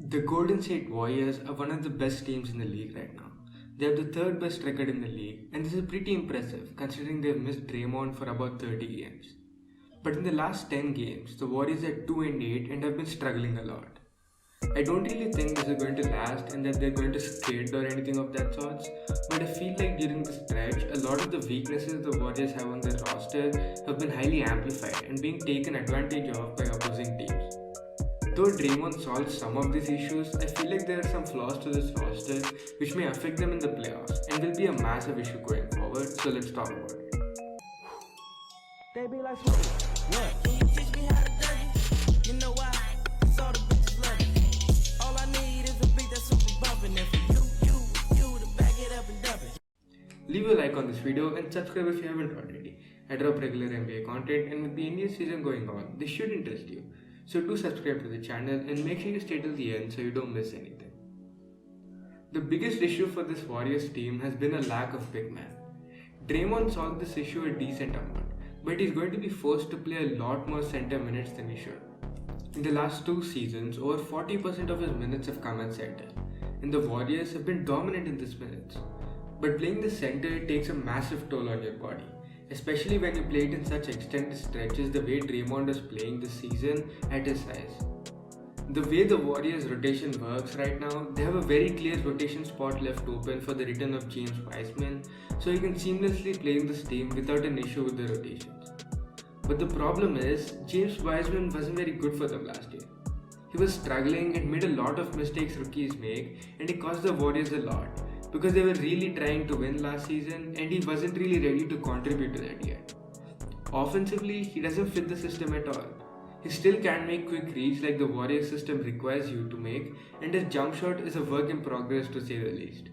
The Golden State Warriors are one of the best teams in the league right now. They have the third best record in the league, and this is pretty impressive considering they've missed Draymond for about 30 games. But in the last 10 games, the Warriors are 2-8 and have been struggling a lot. I don't really think this is going to last and that they're going to skid or anything of that sort, but I feel like during the stretch, a lot of the weaknesses the Warriors have on their roster have been highly amplified and being taken advantage of by opposing teams. Though Draymond solves some of these issues, I feel like there are some flaws to this roster which may affect them in the playoffs and will be a massive issue going forward, so let's talk about it. They be like, yeah. Can you teach me how to dirty? You know why? Cause all the bitches love it. All I need is a beat that's super bumpin'. And for you to back it up and dump it. Leave a like on this video and subscribe if you haven't already. I drop regular NBA content, and with the NBA season going on, this should interest you. So do subscribe to the channel and make sure you stay till the end so you don't miss anything. The biggest issue for this Warriors team has been a lack of big men. Draymond solved this issue a decent amount, but he's going to be forced to play a lot more center minutes than he should. In the last 2 seasons, over 40% of his minutes have come at center, and the Warriors have been dominant in these minutes. But playing the center takes a massive toll on your body, especially when you play it in such extended stretches the way Draymond is playing this season at his size. The way the Warriors rotation works right now, they have a very clear rotation spot left open for the return of James Wiseman, so he can seamlessly play in this team without an issue with the rotations. But the problem is, James Wiseman wasn't very good for them last year. He was struggling and made a lot of mistakes rookies make, and he cost the Warriors a lot, because they were really trying to win last season and he wasn't really ready to contribute to that yet. Offensively, he doesn't fit the system at all. He still can't make quick reads like the Warriors system requires you to make, and his jump shot is a work in progress to say the least.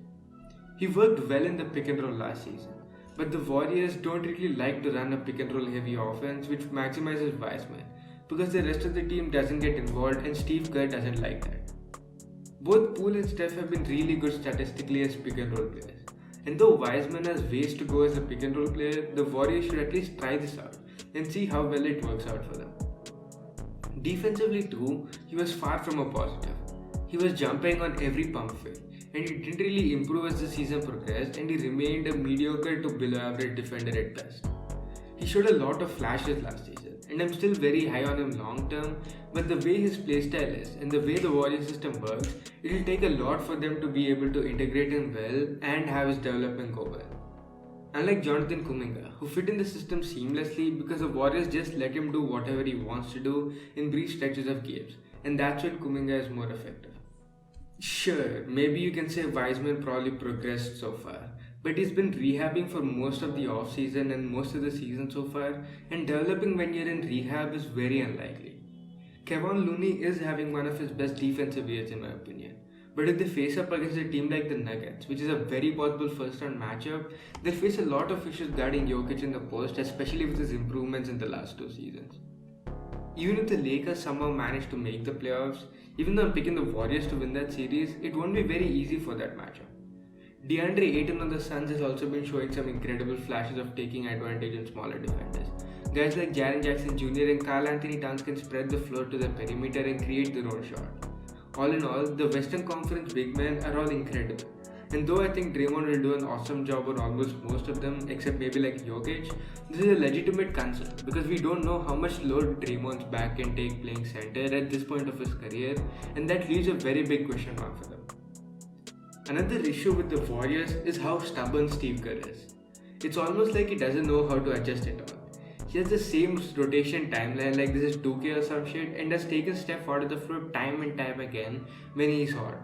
He worked well in the pick and roll last season, but the Warriors don't really like to run a pick and roll heavy offense which maximizes Wiseman, because the rest of the team doesn't get involved and Steve Kerr doesn't like that. Both Poole and Steph have been really good statistically as pick and roll players. And though Wiseman has ways to go as a pick and roll player, the Warriors should at least try this out and see how well it works out for them. Defensively too, he was far from a positive. He was jumping on every pump fake, and he didn't really improve as the season progressed, and he remained a mediocre to below average defender at best. He showed a lot of flashes last season, and I'm still very high on him long term, but the way his playstyle is and the way the Warrior system works, it will take a lot for them to be able to integrate him well and have his development go well. Unlike Jonathan Kuminga, who fit in the system seamlessly because the Warriors just let him do whatever he wants to do in brief stretches of games, and that's when Kuminga is more effective. Sure, maybe you can say Wiseman probably progressed so far, but he's been rehabbing for most of the off-season and most of the season so far, and developing when you're in rehab is very unlikely. Kevon Looney is having one of his best defensive years in my opinion, but if they face up against a team like the Nuggets, which is a very possible first-round matchup, they'll face a lot of issues guarding Jokic in the post, especially with his improvements in the last 2 seasons. Even if the Lakers somehow manage to make the playoffs, even though I'm picking the Warriors to win that series, it won't be very easy for that matchup. DeAndre Ayton on the Suns has also been showing some incredible flashes of taking advantage in smaller defenders. Guys like Jaren Jackson Jr. and Karl Anthony Towns can spread the floor to the perimeter and create their own shot. All in all, the Western Conference big men are all incredible. And though I think Draymond will do an awesome job on almost most of them, except maybe like Jokic, this is a legitimate concern because we don't know how much load Draymond's back can take playing center at this point of his career, and that leaves a very big question mark for them. Another issue with the Warriors is how stubborn Steve Kerr is. It's almost like he doesn't know how to adjust it all. He has the same rotation timeline like this is 2K or some shit and has taken Steph out of the floor time and time again when he's hot.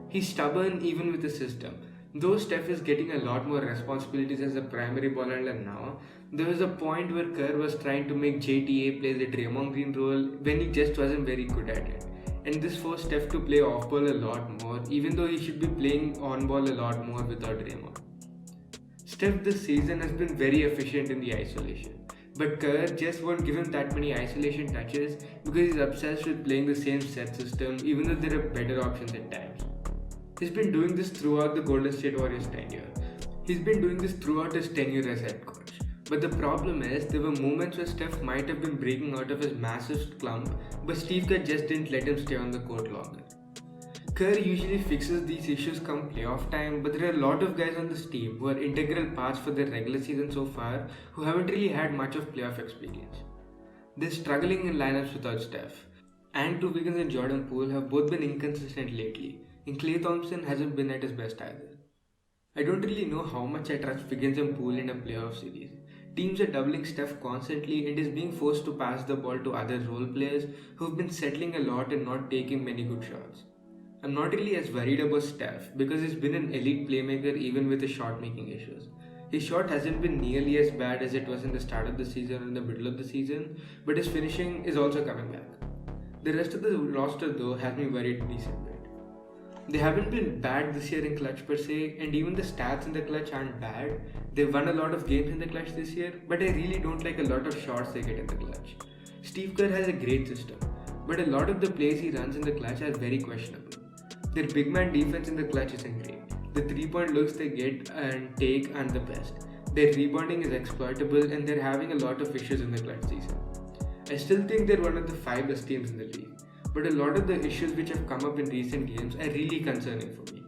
He's stubborn even with the system. Though Steph is getting a lot more responsibilities as a primary ball handler now, there was a point where Kerr was trying to make JTA play the Draymond Green role when he just wasn't very good at it. And this forced Steph to play off-ball a lot more, even though he should be playing on-ball a lot more without Draymond. Steph this season has been very efficient in the isolation, but Kerr just won't give him that many isolation touches because he's obsessed with playing the same set system even though there are better options at times. He's been doing this throughout the Golden State Warriors tenure. He's been doing this throughout his tenure as head coach. But the problem is, there were moments where Steph might have been breaking out of his massive slump, but Steve Kerr just didn't let him stay on the court longer. Kerr usually fixes these issues come playoff time, but there are a lot of guys on this team who are integral parts for their regular season so far who haven't really had much of playoff experience. They're struggling in lineups without Steph. And Wiggins and Jordan Poole have both been inconsistent lately, and Klay Thompson hasn't been at his best either. I don't really know how much I trust Wiggins and Poole in a playoff series. Teams are doubling Steph constantly and is being forced to pass the ball to other role players who've been settling a lot and not taking many good shots. I'm not really as worried about Steph because he's been an elite playmaker even with his shot making issues. His shot hasn't been nearly as bad as it was in the start of the season or in the middle of the season, but his finishing is also coming back. The rest of the roster though has me worried a decent bit. They haven't been bad this year in clutch per se, and even the stats in the clutch aren't bad. They've won a lot of games in the clutch this year, but I really don't like a lot of shots they get in the clutch. Steve Kerr has a great system, but a lot of the plays he runs in the clutch are very questionable. Their big man defense in the clutch isn't great. The 3-point looks they get and take aren't the best. Their rebounding is exploitable and they're having a lot of issues in the clutch season. I still think they're one of the 5 best teams in the league, but a lot of the issues which have come up in recent games are really concerning for me.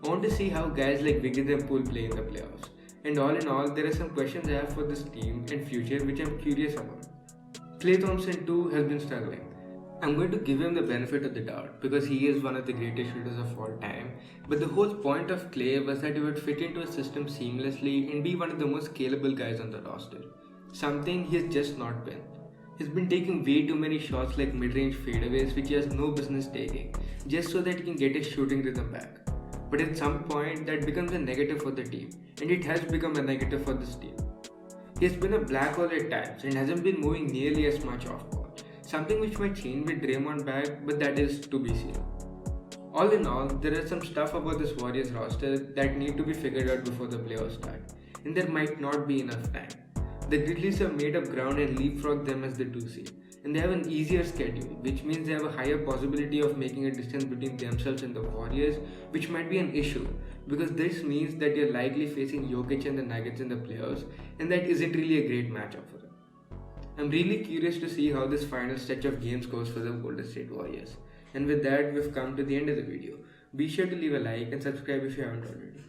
I want to see how guys like Wiggins and Poole play in the playoffs. And all in all, there are some questions I have for this team and future which I'm curious about. Klay Thompson too has been struggling. I'm going to give him the benefit of the doubt because he is one of the greatest shooters of all time. But the whole point of Klay was that he would fit into a system seamlessly and be one of the most scalable guys on the roster. Something he has just not been. He's been taking way too many shots like mid-range fadeaways which he has no business taking, just so that he can get his shooting rhythm back. But at some point that becomes a negative for the team, and it has become a negative for this team. He has been a black hole at times and hasn't been moving nearly as much off ball. Something which might change with Draymond back, but that is to be seen. All in all, there is some stuff about this Warriors roster that need to be figured out before the playoffs start, and there might not be enough time. The Grizzlies have made up ground and leapfrogged them as the 2 seed, and they have an easier schedule, which means they have a higher possibility of making a distance between themselves and the Warriors, which might be an issue, because this means that you're likely facing Jokic and the Nuggets in the playoffs, and that isn't really a great matchup for them. I'm really curious to see how this final stretch of games goes for the Golden State Warriors. And with that, we've come to the end of the video. Be sure to leave a like and subscribe if you haven't already.